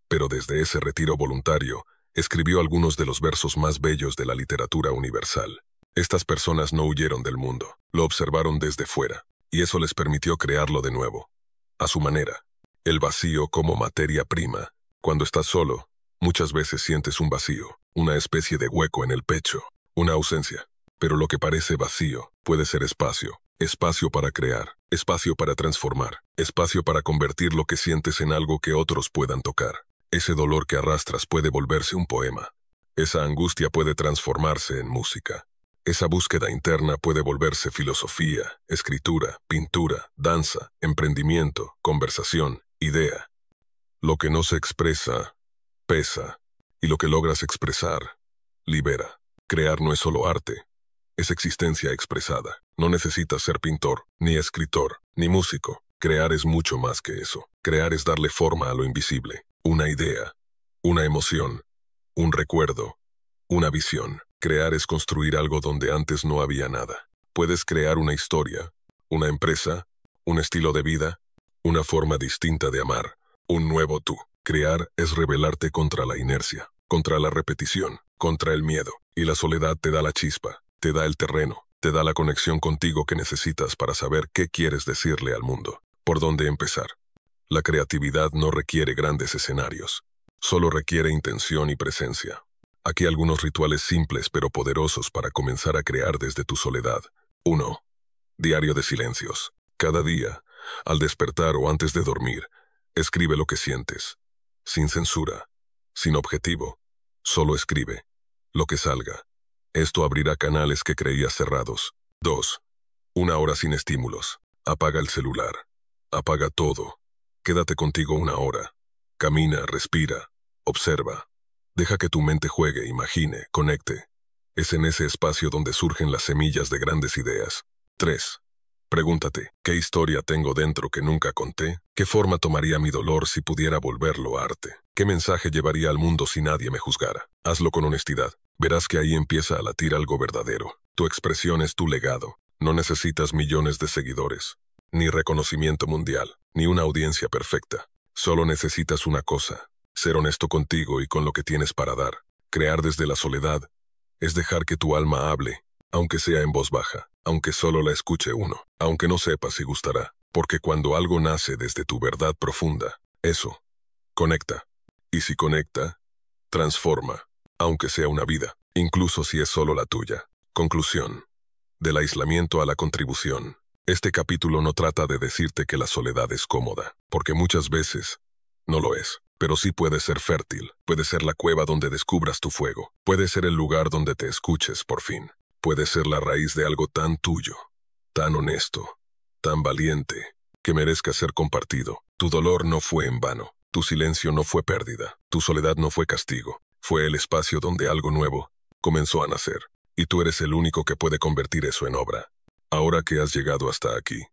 Speaker 1: pero desde ese retiro voluntario escribió algunos de los versos más bellos de la literatura universal. Estas personas no huyeron del mundo, lo observaron desde fuera, y eso les permitió crearlo de nuevo, a su manera. El vacío como materia prima. Cuando estás solo, muchas veces sientes un vacío, una especie de hueco en el pecho, una ausencia. Pero lo que parece vacío puede ser espacio, espacio para crear, espacio para transformar, espacio para convertir lo que sientes en algo que otros puedan tocar. Ese dolor que arrastras puede volverse un poema. Esa angustia puede transformarse en música. Esa búsqueda interna puede volverse filosofía, escritura, pintura, danza, emprendimiento, conversación, idea. Lo que no se expresa, pesa, y lo que logras expresar, libera. Crear no es solo arte, es existencia expresada. No necesitas ser pintor, ni escritor, ni músico. Crear es mucho más que eso. Crear es darle forma a lo invisible. Una idea, una emoción, un recuerdo, una visión. Crear es construir algo donde antes no había nada. Puedes crear una historia, una empresa, un estilo de vida, una forma distinta de amar, un nuevo tú. Crear es rebelarte contra la inercia, contra la repetición, contra el miedo. Y la soledad te da la chispa, te da el terreno, te da la conexión contigo que necesitas para saber qué quieres decirle al mundo, por dónde empezar. La creatividad no requiere grandes escenarios, solo requiere intención y presencia. Aquí algunos rituales simples pero poderosos para comenzar a crear desde tu soledad. 1. Diario de silencios. Cada día, al despertar o antes de dormir, escribe lo que sientes. Sin censura, sin objetivo. Solo escribe. Lo que salga. Esto abrirá canales que creías cerrados. 2. 1 hora sin estímulos. Apaga el celular. Apaga todo. Quédate contigo 1 hora. Camina, respira, observa. Deja que tu mente juegue, imagine, conecte. Es en ese espacio donde surgen las semillas de grandes ideas. 3. Pregúntate, ¿qué historia tengo dentro que nunca conté? ¿Qué forma tomaría mi dolor si pudiera volverlo arte? ¿Qué mensaje llevaría al mundo si nadie me juzgara? Hazlo con honestidad. Verás que ahí empieza a latir algo verdadero. Tu expresión es tu legado. No necesitas millones de seguidores, ni reconocimiento mundial, ni una audiencia perfecta. Solo necesitas una cosa: ser honesto contigo y con lo que tienes para dar. Crear desde la soledad es dejar que tu alma hable, aunque sea en voz baja, aunque solo la escuche uno, aunque no sepas si gustará. Porque cuando algo nace desde tu verdad profunda, eso conecta. Y si conecta, transforma, aunque sea una vida, incluso si es solo la tuya. Conclusión. Del aislamiento a la contribución. Este capítulo no trata de decirte que la soledad es cómoda, porque muchas veces no lo es. Pero sí puede ser fértil, puede ser la cueva donde descubras tu fuego, puede ser el lugar donde te escuches por fin, puede ser la raíz de algo tan tuyo, tan honesto, tan valiente, que merezca ser compartido. Tu dolor no fue en vano, tu silencio no fue pérdida, tu soledad no fue castigo, fue el espacio donde algo nuevo comenzó a nacer, y tú eres el único que puede convertir eso en obra. Ahora que has llegado hasta aquí,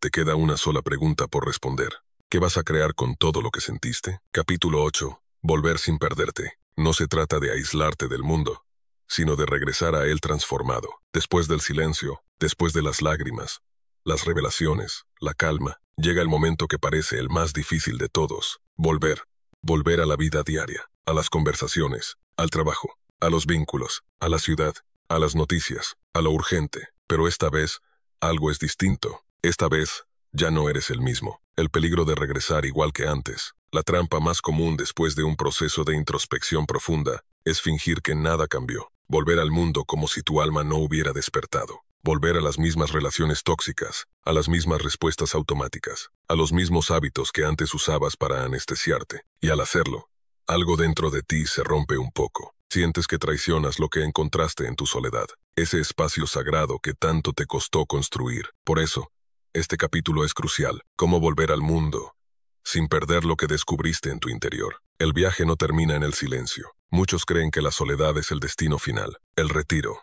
Speaker 1: te queda una sola pregunta por responder. ¿Qué vas a crear con todo lo que sentiste? Capítulo 8. Volver sin perderte. No se trata de aislarte del mundo, sino de regresar a él transformado. Después del silencio, después de las lágrimas, las revelaciones, la calma, llega el momento que parece el más difícil de todos. Volver a la vida diaria, a las conversaciones, al trabajo, a los vínculos, a la ciudad, a las noticias, a lo urgente. Pero esta vez, algo es distinto. Esta vez, ya no eres el mismo. El peligro de regresar igual que antes. La trampa más común después de un proceso de introspección profunda es fingir que nada cambió. Volver al mundo como si tu alma no hubiera despertado. Volver a las mismas relaciones tóxicas, a las mismas respuestas automáticas, a los mismos hábitos que antes usabas para anestesiarte. Y al hacerlo, algo dentro de ti se rompe un poco. Sientes que traicionas lo que encontraste en tu soledad, ese espacio sagrado que tanto te costó construir. Por eso, este capítulo es crucial. Cómo volver al mundo sin perder lo que descubriste en tu interior. El viaje no termina en el silencio. Muchos creen que la soledad es el destino final, el retiro,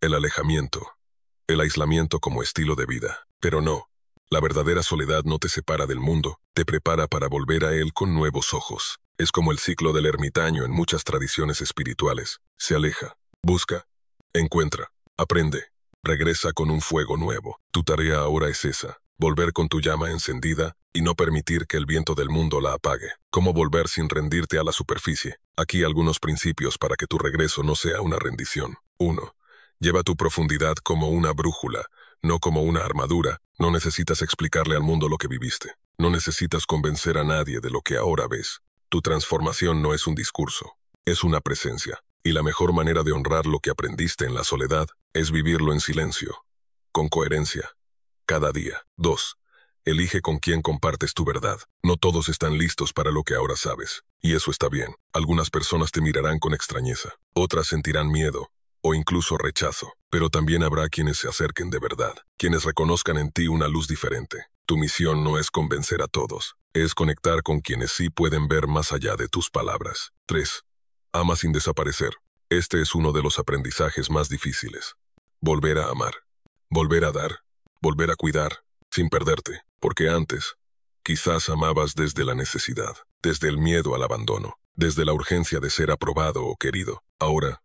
Speaker 1: el alejamiento, el aislamiento como estilo de vida. Pero no, la verdadera soledad no te separa del mundo, te prepara para volver a él con nuevos ojos. Es como el ciclo del ermitaño en muchas tradiciones espirituales. Se aleja, busca, encuentra, aprende, regresa con un fuego nuevo. Tu tarea ahora es esa. Volver con tu llama encendida y no permitir que el viento del mundo la apague. ¿Cómo volver sin rendirte a la superficie? Aquí algunos principios para que tu regreso no sea una rendición. 1. Lleva tu profundidad como una brújula, no como una armadura. No necesitas explicarle al mundo lo que viviste. No necesitas convencer a nadie de lo que ahora ves. Tu transformación no es un discurso, es una presencia. Y la mejor manera de honrar lo que aprendiste en la soledad es vivirlo en silencio, con coherencia. Cada día. 2. Elige con quién compartes tu verdad. No todos están listos para lo que ahora sabes. Y eso está bien. Algunas personas te mirarán con extrañeza. Otras sentirán miedo o incluso rechazo. Pero también habrá quienes se acerquen de verdad. Quienes reconozcan en ti una luz diferente. Tu misión no es convencer a todos. Es conectar con quienes sí pueden ver más allá de tus palabras. 3. Ama sin desaparecer. Este es uno de los aprendizajes más difíciles. Volver a amar. Volver a dar. Volver a cuidar, sin perderte, porque antes, quizás amabas desde la necesidad, desde el miedo al abandono, desde la urgencia de ser aprobado o querido. Ahora,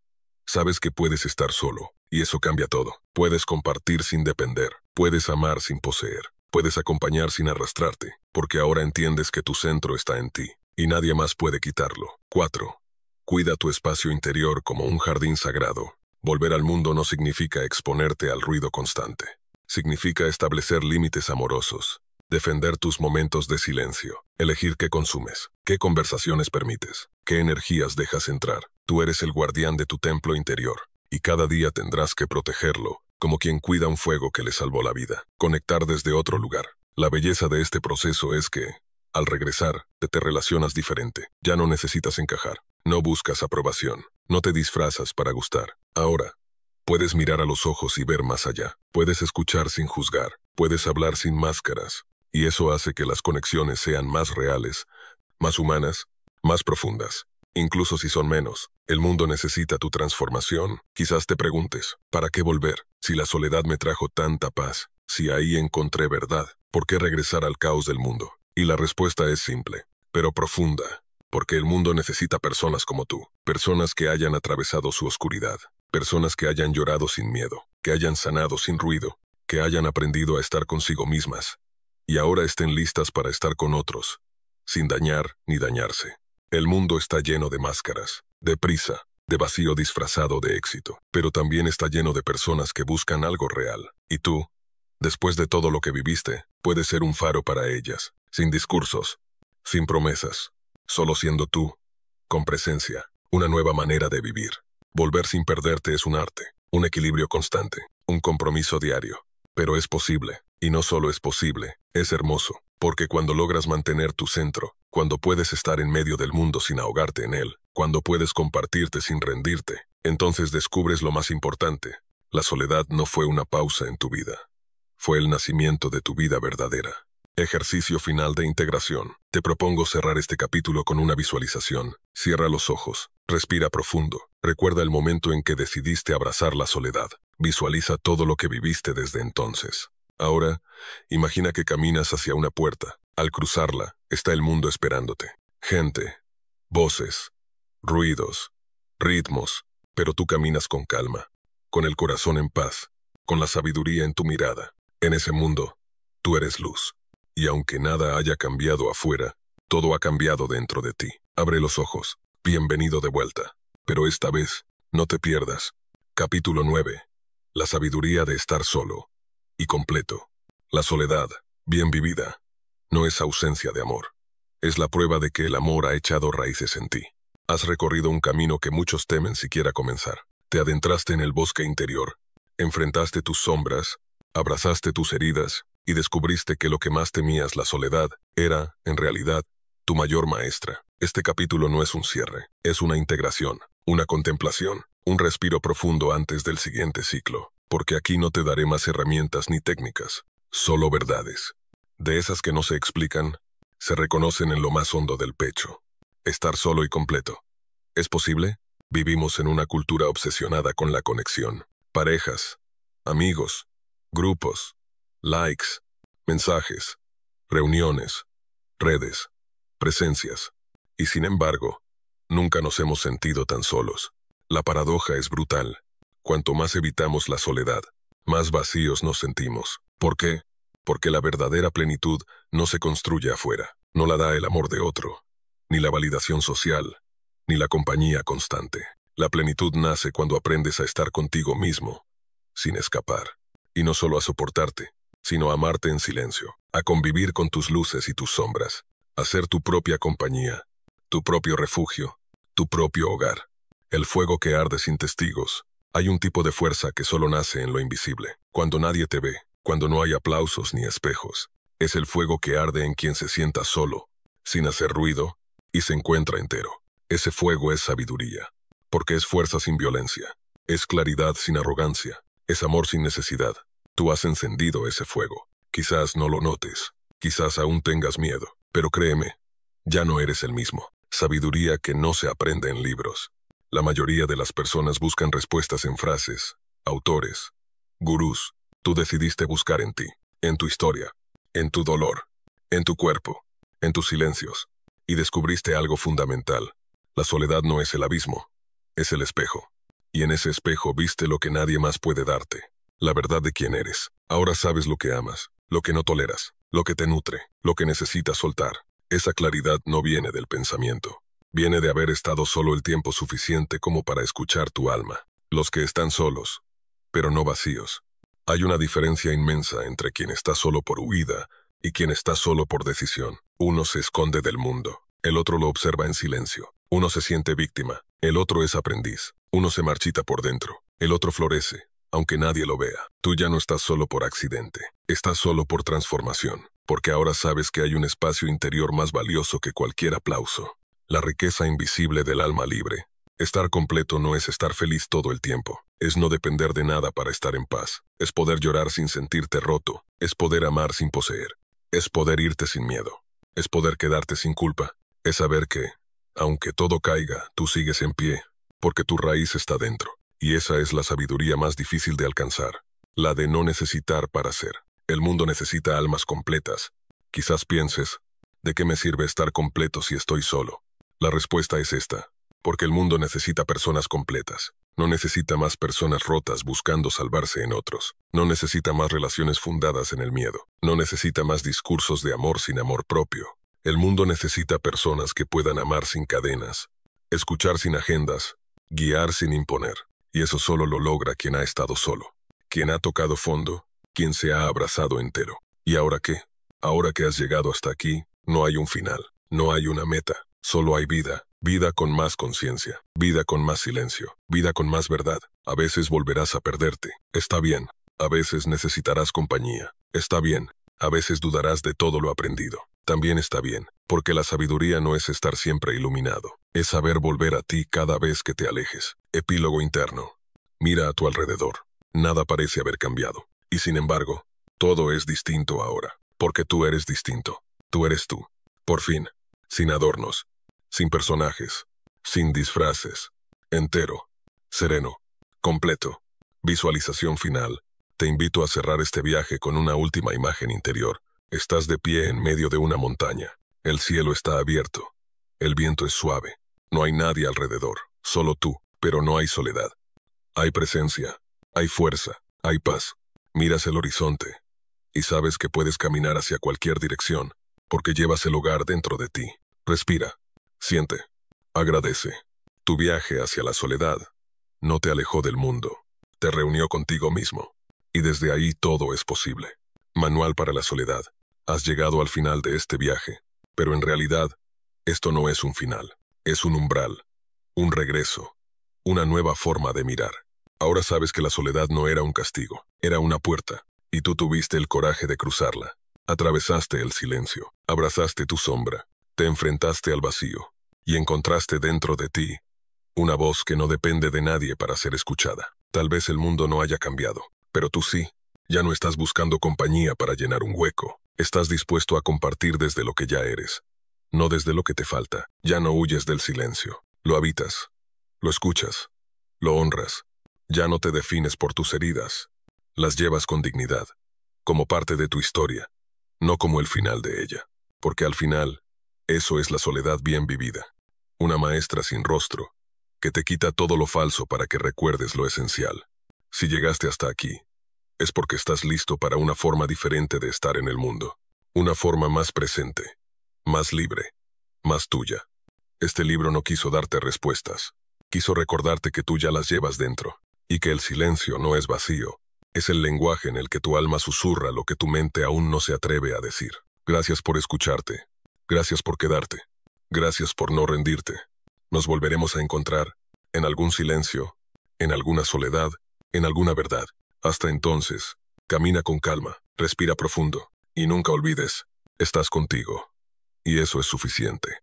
Speaker 1: sabes que puedes estar solo, y eso cambia todo. Puedes compartir sin depender, puedes amar sin poseer, puedes acompañar sin arrastrarte, porque ahora entiendes que tu centro está en ti, y nadie más puede quitarlo. 4. Cuida tu espacio interior como un jardín sagrado. Volver al mundo no significa exponerte al ruido constante. Significa establecer límites amorosos, defender tus momentos de silencio, elegir qué consumes, qué conversaciones permites, qué energías dejas entrar. Tú eres el guardián de tu templo interior, y cada día tendrás que protegerlo, como quien cuida un fuego que le salvó la vida. Conectar desde otro lugar. La belleza de este proceso es que, al regresar, te relacionas diferente. Ya no necesitas encajar, no buscas aprobación, no te disfrazas para gustar. Ahora, puedes mirar a los ojos y ver más allá. Puedes escuchar sin juzgar. Puedes hablar sin máscaras. Y eso hace que las conexiones sean más reales, más humanas, más profundas. Incluso si son menos, el mundo necesita tu transformación. Quizás te preguntes, ¿para qué volver? Si la soledad me trajo tanta paz, si ahí encontré verdad, ¿por qué regresar al caos del mundo? Y la respuesta es simple, pero profunda. Porque el mundo necesita personas como tú. Personas que hayan atravesado su oscuridad. Personas que hayan llorado sin miedo, que hayan sanado sin ruido, que hayan aprendido a estar consigo mismas, y ahora estén listas para estar con otros, sin dañar ni dañarse. El mundo está lleno de máscaras, de prisa, de vacío disfrazado de éxito, pero también está lleno de personas que buscan algo real. Y tú, después de todo lo que viviste, puedes ser un faro para ellas, sin discursos, sin promesas, solo siendo tú, con presencia, una nueva manera de vivir. Volver sin perderte es un arte, un equilibrio constante, un compromiso diario. Pero es posible, y no solo es posible, es hermoso, porque cuando logras mantener tu centro, cuando puedes estar en medio del mundo sin ahogarte en él, cuando puedes compartirte sin rendirte, entonces descubres lo más importante. La soledad no fue una pausa en tu vida, fue el nacimiento de tu vida verdadera. Ejercicio final de integración. Te propongo cerrar este capítulo con una visualización. Cierra los ojos, respira profundo. Recuerda el momento en que decidiste abrazar la soledad. Visualiza todo lo que viviste desde entonces. Ahora, imagina que caminas hacia una puerta. Al cruzarla, está el mundo esperándote. Gente, voces, ruidos, ritmos, pero tú caminas con calma, con el corazón en paz, con la sabiduría en tu mirada. En ese mundo, tú eres luz. Y aunque nada haya cambiado afuera, todo ha cambiado dentro de ti. Abre los ojos. Bienvenido de vuelta. Pero esta vez, no te pierdas. Capítulo 9. La sabiduría de estar solo y completo. La soledad, bien vivida, no es ausencia de amor. Es la prueba de que el amor ha echado raíces en ti. Has recorrido un camino que muchos temen siquiera comenzar. Te adentraste en el bosque interior, enfrentaste tus sombras, abrazaste tus heridas y descubriste que lo que más temías, la soledad, era, en realidad, tu mayor maestra. Este capítulo no es un cierre, es una integración, una contemplación, un respiro profundo antes del siguiente ciclo, porque aquí no te daré más herramientas ni técnicas, solo verdades. De esas que no se explican, se reconocen en lo más hondo del pecho. Estar solo y completo. ¿Es posible? Vivimos en una cultura obsesionada con la conexión. Parejas, amigos, grupos, likes, mensajes, reuniones, redes, presencias. Y sin embargo, nunca nos hemos sentido tan solos. La paradoja es brutal. Cuanto más evitamos la soledad, más vacíos nos sentimos. ¿Por qué? Porque la verdadera plenitud no se construye afuera. No la da el amor de otro, ni la validación social, ni la compañía constante. La plenitud nace cuando aprendes a estar contigo mismo, sin escapar. Y no solo a soportarte, sino a amarte en silencio, a convivir con tus luces y tus sombras, a ser tu propia compañía, tu propio refugio, tu propio hogar. El fuego que arde sin testigos. Hay un tipo de fuerza que solo nace en lo invisible, cuando nadie te ve, cuando no hay aplausos ni espejos. Es el fuego que arde en quien se sienta solo, sin hacer ruido, y se encuentra entero. Ese fuego es sabiduría, porque es fuerza sin violencia, es claridad sin arrogancia, es amor sin necesidad. Tú has encendido ese fuego. Quizás no lo notes, quizás aún tengas miedo, pero créeme, ya no eres el mismo. Sabiduría que no se aprende en libros. La mayoría de las personas buscan respuestas en frases, autores, gurús. Tú decidiste buscar en ti, en tu historia, en tu dolor, en tu cuerpo, en tus silencios, y descubriste algo fundamental. La soledad no es el abismo, es el espejo. Y en ese espejo viste lo que nadie más puede darte, la verdad de quién eres. Ahora sabes lo que amas, lo que no toleras, lo que te nutre, lo que necesitas soltar. Esa claridad no viene del pensamiento. Viene de haber estado solo el tiempo suficiente como para escuchar tu alma. Los que están solos, pero no vacíos. Hay una diferencia inmensa entre quien está solo por huida y quien está solo por decisión. Uno se esconde del mundo, el otro lo observa en silencio. Uno se siente víctima, el otro es aprendiz. Uno se marchita por dentro, el otro florece, aunque nadie lo vea. Tú ya no estás solo por accidente, estás solo por transformación, porque ahora sabes que hay un espacio interior más valioso que cualquier aplauso. La riqueza invisible del alma libre. Estar completo no es estar feliz todo el tiempo, es no depender de nada para estar en paz, es poder llorar sin sentirte roto, es poder amar sin poseer, es poder irte sin miedo, es poder quedarte sin culpa, es saber que, aunque todo caiga, tú sigues en pie, porque tu raíz está dentro, y esa es la sabiduría más difícil de alcanzar, la de no necesitar para ser. El mundo necesita almas completas. Quizás pienses, ¿de qué me sirve estar completo si estoy solo? La respuesta es esta. Porque el mundo necesita personas completas. No necesita más personas rotas buscando salvarse en otros. No necesita más relaciones fundadas en el miedo. No necesita más discursos de amor sin amor propio. El mundo necesita personas que puedan amar sin cadenas, escuchar sin agendas, guiar sin imponer. Y eso solo lo logra quien ha estado solo, quien ha tocado fondo, quien se ha abrazado entero. ¿Y ahora qué? Ahora que has llegado hasta aquí, no hay un final, no hay una meta, solo hay vida. Vida con más conciencia, vida con más silencio, vida con más verdad. A veces volverás a perderte. Está bien. A veces necesitarás compañía. Está bien. A veces dudarás de todo lo aprendido. También está bien, porque la sabiduría no es estar siempre iluminado. Es saber volver a ti cada vez que te alejes. Epílogo interno. Mira a tu alrededor. Nada parece haber cambiado. Y sin embargo, todo es distinto ahora. Porque tú eres distinto. Tú eres tú. Por fin. Sin adornos. Sin personajes, sin disfraces, entero, sereno, completo. Visualización final. Te invito a cerrar este viaje con una última imagen interior. Estás de pie en medio de una montaña. El cielo está abierto. El viento es suave. No hay nadie alrededor, solo tú. pero no hay soledad. Hay presencia, hay fuerza, hay paz. Miras el horizonte y sabes que puedes caminar hacia cualquier dirección, porque llevas el hogar dentro de ti. Respira, siente, agradece. Tu viaje hacia la soledad no te alejó del mundo, te reunió contigo mismo, y desde ahí todo es posible. Manual para la soledad. Has llegado al final de este viaje, pero en realidad, esto no es un final, es un umbral, un regreso, una nueva forma de mirar. Ahora sabes que la soledad no era un castigo, era una puerta, y tú tuviste el coraje de cruzarla. Atravesaste el silencio, abrazaste tu sombra, te enfrentaste al vacío, y encontraste dentro de ti una voz que no depende de nadie para ser escuchada. Tal vez el mundo no haya cambiado, pero tú sí. Ya no estás buscando compañía para llenar un hueco. Estás dispuesto a compartir desde lo que ya eres, no desde lo que te falta. Ya no huyes del silencio. Lo habitas, lo escuchas, lo honras. Ya no te defines por tus heridas. Las llevas con dignidad, como parte de tu historia, no como el final de ella. Porque al final, eso es la soledad bien vivida. Una maestra sin rostro, que te quita todo lo falso para que recuerdes lo esencial. Si llegaste hasta aquí, es porque estás listo para una forma diferente de estar en el mundo. Una forma más presente, más libre, más tuya. Este libro no quiso darte respuestas. Quiso recordarte que tú ya las llevas dentro, y que el silencio no es vacío. Es el lenguaje en el que tu alma susurra lo que tu mente aún no se atreve a decir. Gracias por escucharte. Gracias por quedarte. Gracias por no rendirte. Nos volveremos a encontrar, en algún silencio, en alguna soledad, en alguna verdad. Hasta entonces, camina con calma, respira profundo, y nunca olvides, estás contigo. Y eso es suficiente.